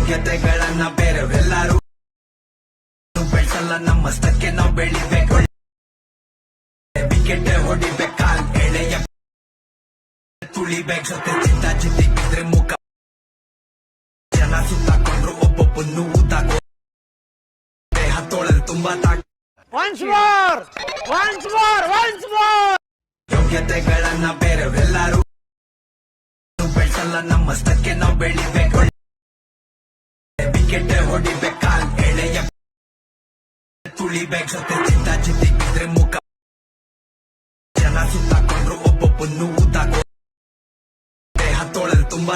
ಯೋಗ್ಯತೆಗಳನ್ನ ಬೇರೆಯವರೆಲ್ಲರೂ ಬೆಳ್ಸಲ್ಲ, ನಮ್ಮಷ್ಟಕ್ಕೆ ನಾವು ಬೆಳಿಬೇಕು. ವಿಕೆಟ್ ಹೊಡಿಬೇಕು, ಕಾಲ್ ಎಳೆಯ ತುಳಿಬೇಕು, ಜೊತೆ ಚಿತ್ತ ಚಿತ್ತಿ ಬಿದ್ರೆ ಮುಖ ಜನ ಸುತ್ತಾಕೊಂಡ್ರು ಒಬ್ಬೊಬ್ಬನ್ನು ಊತಾಕೋ ದೇಹ ತೋಳಲು ತುಂಬಾ ಯೋಗ್ಯತೆಗಳನ್ನ ಬೇರೆಯವರೆಲ್ಲರೂ ಬೆಳ್ಸಲ್ಲ, ನಮ್ಮಷ್ಟಕ್ಕೆ ನಾವು ಬೆಳಿಬೇಕು. ವಿಕೆಟ್ ಹೊಡಿಬೇಕು, ಕಾಲ್ ಎಳೆಯ ತುಳಿಬೇಕು, ಜೊತೆ ಚಿತ್ತ ಚಿತ್ತಿ ಬಿದ್ರೆ ಮುಖ ಜನ ಸುತ್ತಾಕೊಂಡ್ರು ಒಬ್ಬೊಬ್ಬನ್ನು ಊತಾಕೋ ದೇಹ ತೋಳಲು ತುಂಬಾ